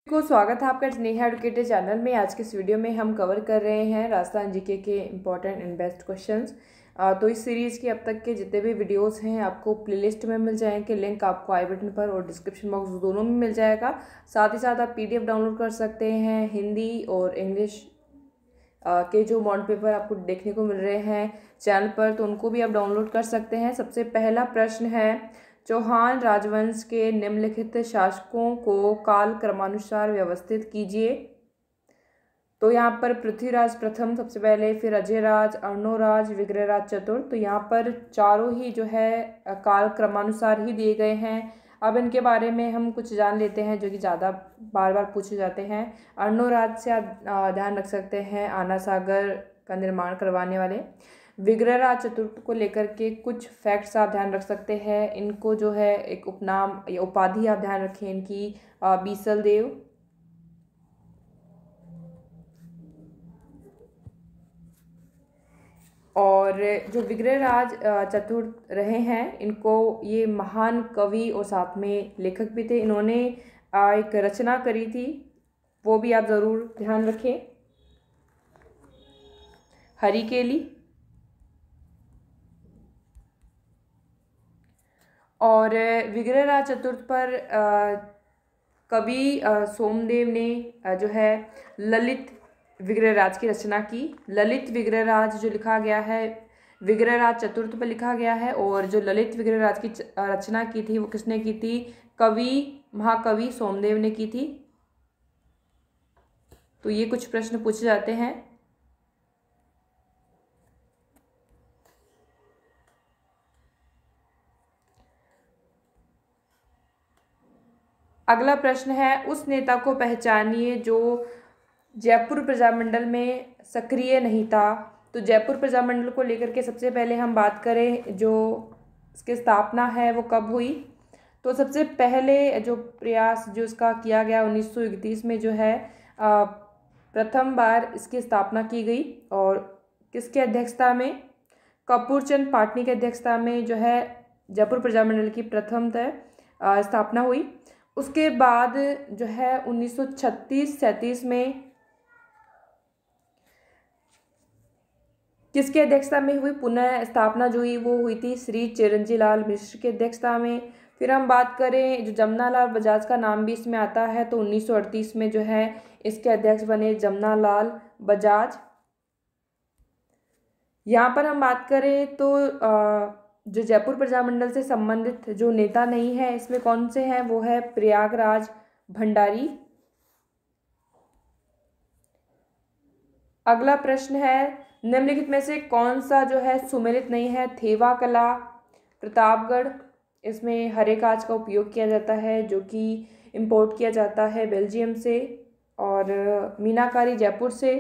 को स्वागत है आपका स्नेहा एडुकेटर चैनल में। आज के इस वीडियो में हम कवर कर रहे हैं राजस्थान जीके के इम्पॉर्टेंट एंड बेस्ट क्वेश्चंस। तो इस सीरीज़ के अब तक के जितने भी वीडियोस हैं आपको प्लेलिस्ट में मिल जाएंगे। लिंक आपको आई बटन पर और डिस्क्रिप्शन बॉक्स दोनों में मिल जाएगा। साथ ही साथ आप PDF डाउनलोड कर सकते हैं। हिंदी और इंग्लिश के जो मॉडल पेपर आपको देखने को मिल रहे हैं चैनल पर, तो उनको भी आप डाउनलोड कर सकते हैं। सबसे पहला प्रश्न है, चौहान राजवंश के निम्नलिखित शासकों को काल क्रमानुसार व्यवस्थित कीजिए। तो यहाँ पर पृथ्वीराज प्रथम सबसे पहले, फिर अजयराज, अर्णोराज, विग्रहराज चतुर्थ। तो यहाँ पर चारों ही जो है काल क्रमानुसार ही दिए गए हैं। अब इनके बारे में हम कुछ जान लेते हैं जो कि ज़्यादा बार बार पूछे जाते हैं। अर्णोराज से आप ध्यान रख सकते हैं, आना सागर का निर्माण करवाने वाले। विग्रहराज चतुर्थ को लेकर के कुछ फैक्ट्स आप ध्यान रख सकते हैं। इनको जो है एक उपनाम या उपाधि आप ध्यान रखें इनकी, बीसल देव। और जो विग्रहराज चतुर्थ रहे हैं, इनको ये महान कवि और साथ में लेखक भी थे। इन्होंने एक रचना करी थी, वो भी आप ज़रूर ध्यान रखें, हरिकेली। और विग्रहराज चतुर्थ पर कवि सोमदेव ने जो है ललित विग्रहराज की रचना की। ललित विग्रहराज जो लिखा गया है विग्रहराज चतुर्थ पर लिखा गया है। और जो ललित विग्रहराज की रचना की थी वो किसने की थी? महाकवि सोमदेव ने की थी। तो ये कुछ प्रश्न पूछे जाते हैं। अगला प्रश्न है, उस नेता को पहचानिए जो जयपुर प्रजामंडल में सक्रिय नहीं था। तो जयपुर प्रजामंडल को लेकर के सबसे पहले हम बात करें, जो इसकी स्थापना है वो कब हुई। तो सबसे पहले जो प्रयास जो इसका किया गया 1931 में जो है प्रथम बार इसकी स्थापना की गई। और किसके अध्यक्षता में? कपूरचंद पाटनी की अध्यक्षता में जो है जयपुर प्रजामंडल की प्रथमतः स्थापना हुई। उसके बाद जो है 1936-37 में किसकी अध्यक्षता में हुई? पुनः स्थापना जो हुई वो हुई थी श्री चिरंजीलाल मिश्र की अध्यक्षता में। फिर हम बात करें, जो जमनालाल बजाज का नाम भी इसमें आता है, तो 1938 में जो है इसके अध्यक्ष बने जमनालाल बजाज। यहाँ पर हम बात करें तो जो जयपुर प्रजामंडल से संबंधित जो नेता नहीं है इसमें कौन से हैं, वो है प्रयागराज भंडारी। अगला प्रश्न है, निम्नलिखित में से कौन सा जो है सुमेलित नहीं है? थेवा कला प्रतापगढ़, इसमें हरे कांच का उपयोग किया जाता है जो कि इंपोर्ट किया जाता है बेल्जियम से। और मीनाकारी जयपुर से।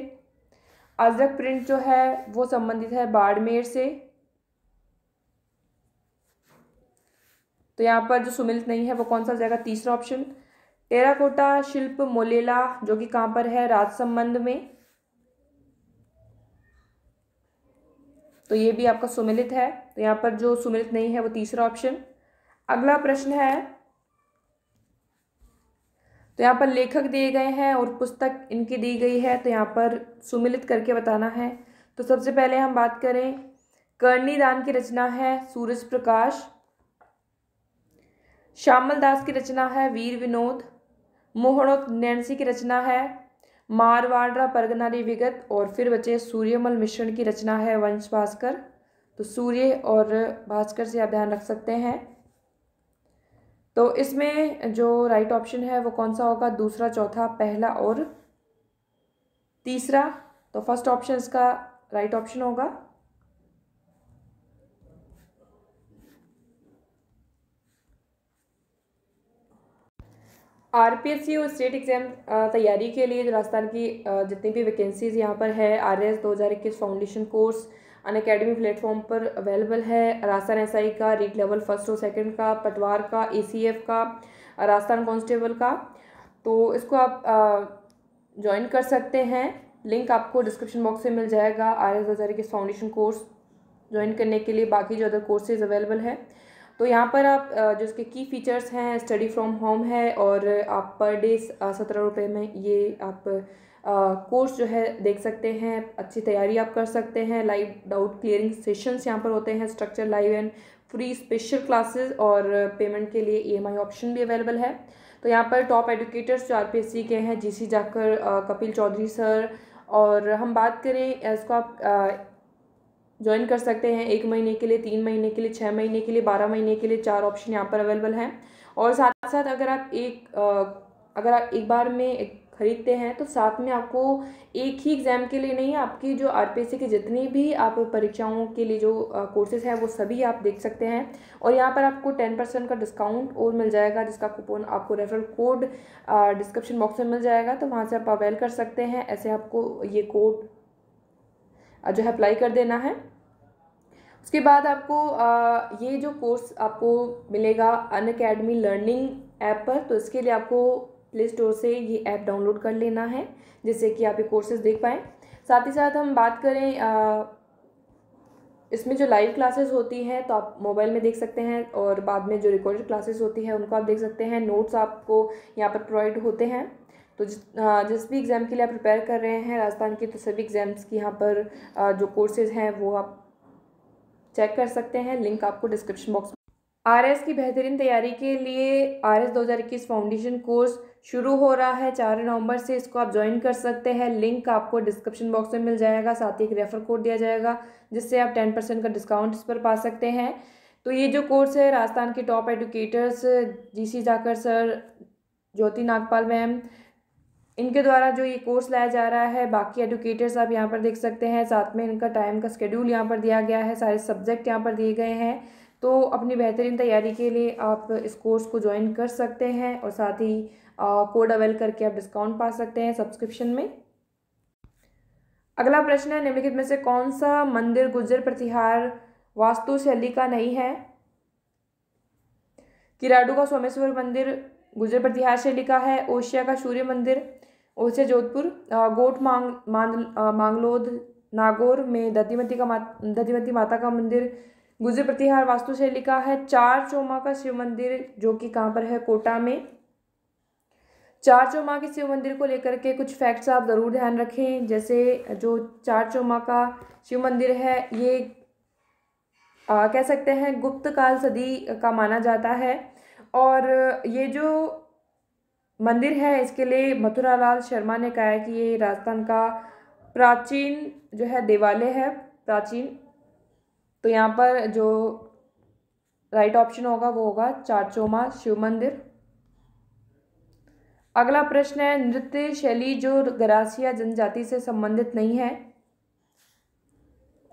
अजरक प्रिंट जो है वो संबंधित है बाड़मेर से। तो यहाँ पर जो सुमेलित नहीं है वो कौन सा हो जाएगा? तीसरा ऑप्शन। टेराकोटा शिल्प मोलेला जो कि कहाँ पर है? राजसमंद में। तो ये भी आपका सुमेलित है। तो यहाँ पर जो सुमेलित नहीं है वो तीसरा ऑप्शन। अगला प्रश्न है, तो यहाँ पर लेखक दिए गए हैं और पुस्तक इनकी दी गई है, तो यहाँ पर सुमेलित करके बताना है। तो सबसे पहले हम बात करें, करणी दान की रचना है सूरज प्रकाश। श्यामल दास की रचना है वीर विनोद। मोहनोत नैन्सी की रचना है मारवाड़ा परगनारी विगत। और फिर बचे सूर्यमल मिश्रण की रचना है वंश भास्कर। तो सूर्य और भास्कर से आप ध्यान रख सकते हैं। तो इसमें जो राइट ऑप्शन है वो कौन सा होगा? दूसरा, चौथा, पहला और तीसरा। तो फर्स्ट ऑप्शन इसका राइट ऑप्शन होगा। RPSC और स्टेट एग्जाम तैयारी के लिए जो राजस्थान की जितनी भी वैकेंसीज यहाँ पर है, RS 2021 foundation course Unacademy platform पर अवेलेबल है। राजस्थान SI का रीट लेवल 1st और 2nd का, पटवार का, ACF का, राजस्थान कांस्टेबल का। तो इसको आप ज्वाइन कर सकते हैं। लिंक आपको डिस्क्रिप्शन बॉक्स में मिल जाएगा। RS 2021 फाउंडेशन कोर्स ज्वाइन करने के लिए बाकी जो अदर कोर्सेज अवेलेबल है। तो यहाँ पर आप जो इसके की फ़ीचर्स हैं, स्टडी फ्रॉम होम है और आप पर डे 17 रुपये में ये आप कोर्स जो है देख सकते हैं। अच्छी तैयारी आप कर सकते हैं। लाइव डाउट क्लियरिंग सेशंस यहाँ पर होते हैं, structure live and free special classes और पेमेंट के लिए EMI ऑप्शन भी अवेलेबल है। तो यहाँ पर टॉप एडुकेटर्स जो RPSC के हैं, GC जाकर, कपिल चौधरी सर, और हम बात करें इसको आप ज्वाइन कर सकते हैं 1 महीने के लिए, 3 महीने के लिए, 6 महीने के लिए, 12 महीने के लिए। 4 ऑप्शन यहाँ पर अवेलेबल हैं। और साथ साथ अगर आप एक बार में खरीदते हैं तो साथ में आपको एक ही एग्ज़ाम के लिए नहीं, आपकी जो RPSC की जितनी भी आप परीक्षाओं के लिए जो कोर्सेज हैं वो सभी आप देख सकते हैं। और यहाँ पर आपको 10% का डिस्काउंट और मिल जाएगा, जिसका कूपन आपको रेफरल कोड डिस्क्रिप्शन बॉक्स में मिल जाएगा, तो वहाँ से आप अवेल कर सकते हैं। ऐसे आपको ये कोड जो है अप्लाई कर देना है। उसके बाद आपको ये जो कोर्स आपको मिलेगा अनअकैडमी लर्निंग ऐप पर, तो इसके लिए आपको प्ले स्टोर से ये ऐप डाउनलोड कर लेना है, जिससे कि आप ये कोर्सेज देख पाएँ। साथ ही साथ हम बात करें इसमें जो लाइव क्लासेस होती हैं तो आप मोबाइल में देख सकते हैं, और बाद में जो रिकॉर्डेड क्लासेस होती है उनको आप देख सकते हैं। नोट्स आपको यहाँ पर प्रोवाइड होते हैं। तो जिस भी एग्ज़ाम के लिए आप प्रिपेयर कर रहे हैं राजस्थान की, तो सभी एग्ज़ाम्स की यहाँ पर जो कोर्सेज़ हैं वो आप चेक कर सकते हैं। लिंक आपको डिस्क्रिप्शन बॉक्स में। RS की बेहतरीन तैयारी के लिए RS 2021 फाउंडेशन कोर्स शुरू हो रहा है 4 नवंबर से। इसको आप ज्वाइन कर सकते हैं। लिंक आपको डिस्क्रिप्शन बॉक्स में मिल जाएगा। साथ ही एक रेफर कोड दिया जाएगा, जिससे आप 10% का डिस्काउंट इस पर पा सकते हैं। तो ये जो कोर्स है, राजस्थान के टॉप एडुकेटर्स GC जाकर सर, ज्योति नागपाल मैम, इनके द्वारा जो ये कोर्स लाया जा रहा है। बाकी एडुकेटर्स आप यहाँ पर देख सकते हैं। साथ में इनका टाइम का शेड्यूल यहाँ पर दिया गया है, सारे सब्जेक्ट यहाँ पर दिए गए हैं। तो अपनी बेहतरीन तैयारी के लिए आप इस कोर्स को ज्वाइन कर सकते हैं, और साथ ही कोड अवेल करके आप डिस्काउंट पा सकते हैं सब्सक्रिप्शन में। अगला प्रश्न है, निम्नलिखित में से कौन सा मंदिर गुर्जर प्रतिहार वास्तुशैली का नहीं है? किराडू का सोमेश्वर मंदिर गुर्जर प्रतिहार शैली का है। ओशिया का सूर्य मंदिर, ओसिया जोधपुर। गोट मांगलोद नागौर में दधिमती माता का मंदिर गुर्जर प्रतिहार वास्तुशैली का है। चार चौमा का शिव मंदिर, जो कि कहाँ पर है? कोटा में। चार चौमा के शिव मंदिर को लेकर के कुछ फैक्ट्स आप ज़रूर ध्यान रखें। जैसे जो चार चौमा का शिव मंदिर है, ये कह सकते हैं गुप्त काल सदी का माना जाता है। और ये जो मंदिर है, इसके लिए मथुरालाल शर्मा ने कहा है कि ये राजस्थान का प्राचीन जो है देवालय है, प्राचीन। तो यहाँ पर जो राइट ऑप्शन होगा वो होगा चारचौमा शिव मंदिर। अगला प्रश्न है, नृत्य शैली जो गरासिया जनजाति से संबंधित नहीं है।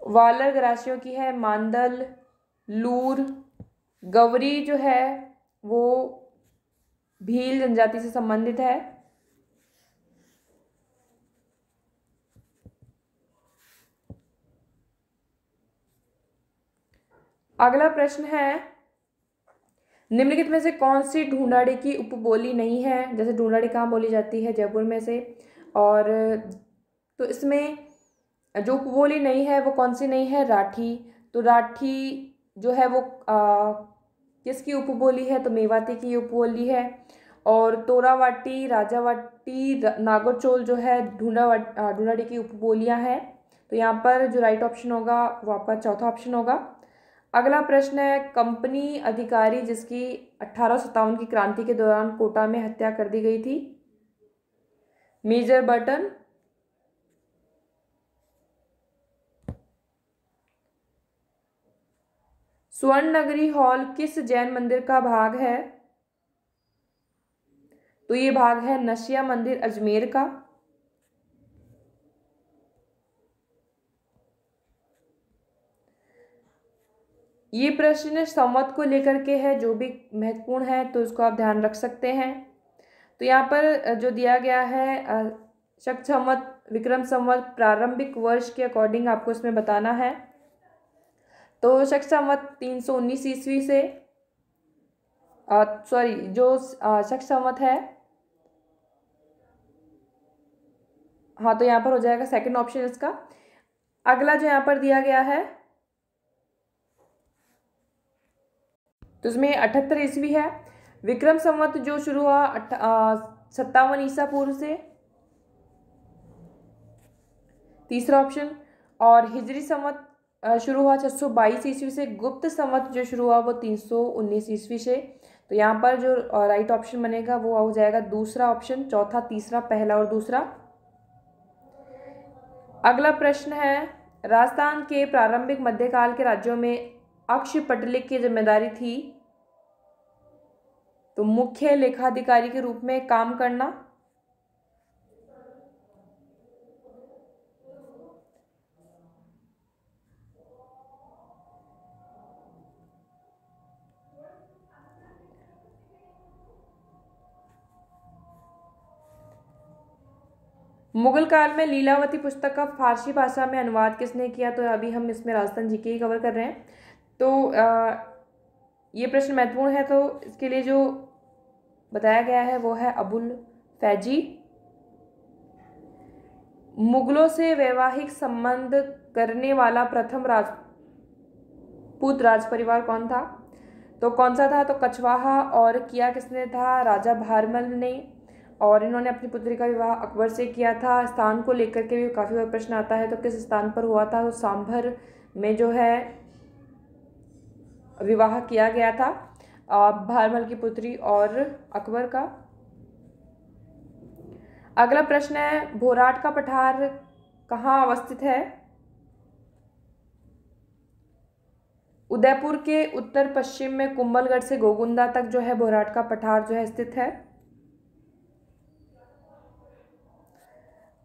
वालर गरासियों की है। मांडल, लूर, गवरी जो है वो भील जनजाति से संबंधित है। अगला प्रश्न है, निम्नलिखित में से कौन सी ढूंढाड़ी की उपबोली नहीं है? जैसे ढूंढाड़ी कहाँ बोली जाती है? जयपुर में से। और तो इसमें जो उपबोली नहीं है वो कौन सी नहीं है? राठी। तो राठी जो है वो किसकी उपबोली है? तो मेवाती की उपबोली है। और तोरावाटी, राजावाटी, नागरचोल जो है ढूंढाड़ी की उपबोलियाँ हैं। तो यहाँ पर जो राइट ऑप्शन होगा वो आपका चौथा ऑप्शन होगा। अगला प्रश्न है, कंपनी अधिकारी जिसकी 1857 की क्रांति के दौरान कोटा में हत्या कर दी गई थी। Major Burton. स्वर्ण नगरी हॉल किस जैन मंदिर का भाग है? तो ये भाग है नशिया मंदिर अजमेर का। ये प्रश्न संवत को लेकर के है, जो भी महत्वपूर्ण है तो इसको आप ध्यान रख सकते हैं। तो यहाँ पर जो दिया गया है शक संवत, विक्रम संवत, प्रारंभिक वर्ष के अकॉर्डिंग आपको इसमें बताना है। तो शक संवत 319 ईस्वी से जो शक संवत है, हाँ, तो यहाँ पर हो जाएगा सेकंड ऑप्शन इसका। अगला जो यहाँ पर दिया गया है, तो इसमें 78 ईस्वी है। विक्रम संवत जो शुरू हुआ 57 ईसा पूर्व से, तीसरा ऑप्शन। और हिजरी संवत शुरू हुआ 622 ईस्वी से। गुप्त संवत जो शुरू हुआ वो 319 ईस्वी से। तो यहाँ पर जो राइट ऑप्शन बनेगा वो हो जाएगा दूसरा ऑप्शन, चौथा तीसरा, पहला और दूसरा। अगला प्रश्न है, राजस्थान के प्रारंभिक मध्यकाल के राज्यों में अक्षपटलिक की जिम्मेदारी थी तो मुख्य लेखाधिकारी के रूप में काम करना। मुगल काल में लीलावती पुस्तक का फारसी भाषा में अनुवाद किसने किया? तो अभी हम इसमें राजस्थान जीके ही कवर कर रहे हैं। तो ये प्रश्न महत्वपूर्ण है, तो इसके लिए जो बताया गया है वो है अबुल फैजी। मुगलों से वैवाहिक संबंध करने वाला प्रथम राजपूत राज परिवार कौन था? तो कौन सा था? तो कछवाहा। और किया किसने था? राजा भारमल ने। और इन्होंने अपनी पुत्री का विवाह अकबर से किया था। स्थान को लेकर के भी काफ़ी बार प्रश्न आता है, तो किस स्थान पर हुआ था? तो सांभर में जो है विवाह किया गया था भारमल की पुत्री और अकबर का। अगला प्रश्न है, भोराट का पठार कहाँ अवस्थित है? उदयपुर के उत्तर पश्चिम में कुंभलगढ़ से गोगुंदा तक जो है भोराट का पठार जो है स्थित है।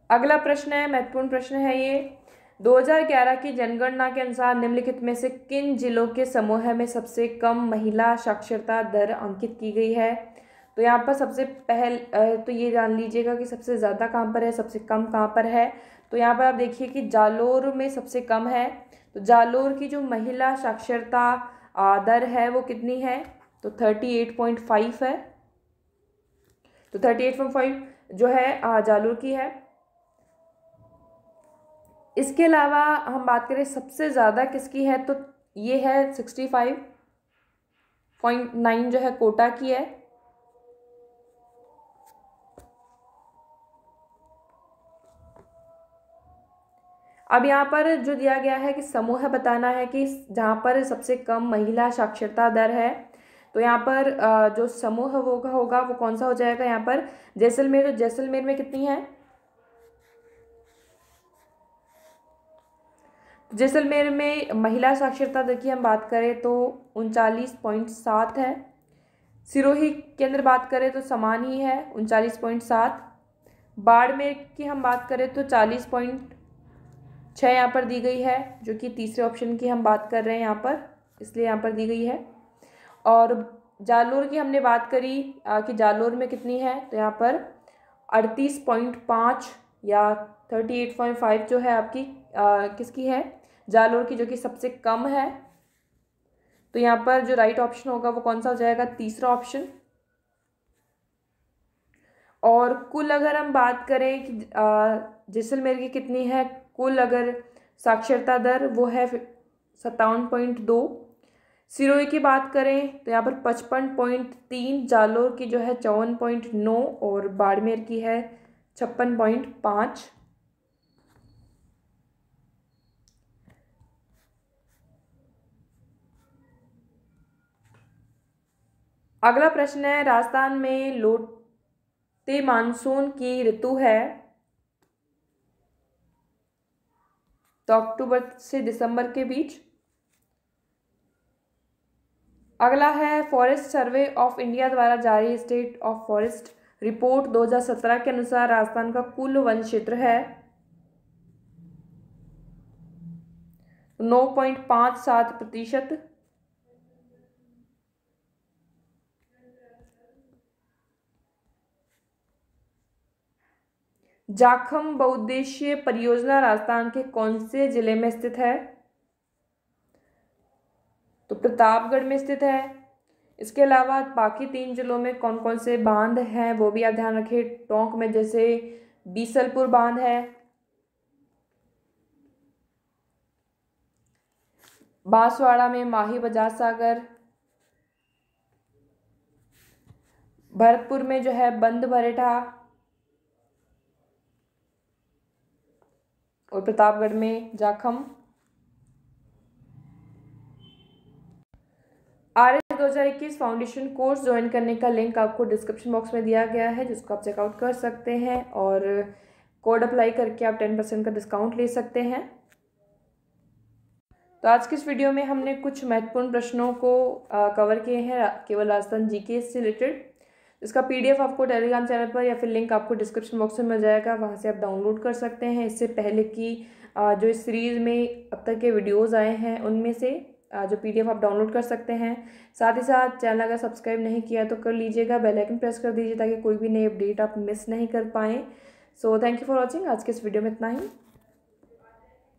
अगला प्रश्न है, महत्वपूर्ण प्रश्न है ये, 2011 की जनगणना के अनुसार निम्नलिखित में से किन जिलों के समूह में सबसे कम महिला साक्षरता दर अंकित की गई है? तो यहाँ पर सबसे तो ये जान लीजिएगा कि सबसे ज़्यादा कहाँ पर है, सबसे कम कहाँ पर है। तो यहाँ पर आप देखिए कि जालोर में सबसे कम है। तो जालोर की जो महिला साक्षरता दर है वो कितनी है? तो 38.5 है। तो 38.5 जो है जालोर की है। इसके अलावा हम बात करें सबसे ज़्यादा किसकी है, तो ये है 65.9 जो है कोटा की है। अब यहाँ पर जो दिया गया है कि समूह बताना है कि जहाँ पर सबसे कम महिला साक्षरता दर है, तो यहाँ पर जो समूह होगा वो कौन सा हो जाएगा? यहाँ पर जैसलमेर। तो जैसलमेर में कितनी है? जैसलमेर में महिला साक्षरता दर की हम बात करें तो 39.7 है। सिरोही की अंदर बात करें तो समान ही है 39.7। बाड़मेर की हम बात करें तो 40.6 यहाँ पर दी गई है, जो कि तीसरे ऑप्शन की हम बात कर रहे हैं यहाँ पर, इसलिए यहाँ पर दी गई है। और जालोर की हमने बात करी कि जालोर में कितनी है, तो यहाँ पर 38.5 या 38.5 जो है आपकी किसकी है? जालोर की, जो कि सबसे कम है। तो यहाँ पर जो राइट ऑप्शन होगा वो कौन सा हो जाएगा? तीसरा ऑप्शन। और कुल अगर हम बात करें कि जैसलमेर की कितनी है कुल अगर साक्षरता दर, वो है 57.2। सिरोही की बात करें तो यहाँ पर 55.3, जालोर की जो है 54.9 और बाड़मेर की है 56.5। अगला प्रश्न है, राजस्थान में लौटते मानसून की ऋतु है तो अक्टूबर से दिसंबर के बीच। अगला है, फॉरेस्ट सर्वे ऑफ इंडिया द्वारा जारी स्टेट ऑफ फॉरेस्ट रिपोर्ट 2017 के अनुसार राजस्थान का कुल वन क्षेत्र है 9.57%। जाखम बहुउद्देशीय परियोजना राजस्थान के कौन से जिले में स्थित है? तो प्रतापगढ़ में स्थित है। इसके अलावा बाकी 3 जिलों में कौन कौन से बांध हैं वो भी आप ध्यान रखिए। टोंक में जैसे बीसलपुर बांध है, बांसवाड़ा में माही बजाज सागर, भरतपुर में जो है बंद बरेठा, और प्रतापगढ़ में Jakham. RS 2021 foundation course join करने का लिंक आपको डिस्क्रिप्शन बॉक्स में दिया गया है, जिसको आप चेकआउट कर सकते हैं और कोड अप्लाई करके आप 10% का डिस्काउंट ले सकते हैं। तो आज की इस वीडियो में हमने कुछ महत्वपूर्ण प्रश्नों को कवर किए हैं केवल राजस्थान जीके से रिलेटेड। इसका PDF आपको टेलीग्राम चैनल पर या फिर लिंक आपको डिस्क्रिप्शन बॉक्स में मिल जाएगा, वहाँ से आप डाउनलोड कर सकते हैं। इससे पहले की जो इस सीरीज़ में अब तक के वीडियोज़ आए हैं उनमें से जो PDF आप डाउनलोड कर सकते हैं। साथ ही साथ चैनल अगर सब्सक्राइब नहीं किया तो कर लीजिएगा, बेल आइकन प्रेस कर दीजिए ताकि कोई भी नई अपडेट आप मिस नहीं कर पाएँ। So thank you for watching. आज के इस वीडियो में इतना ही।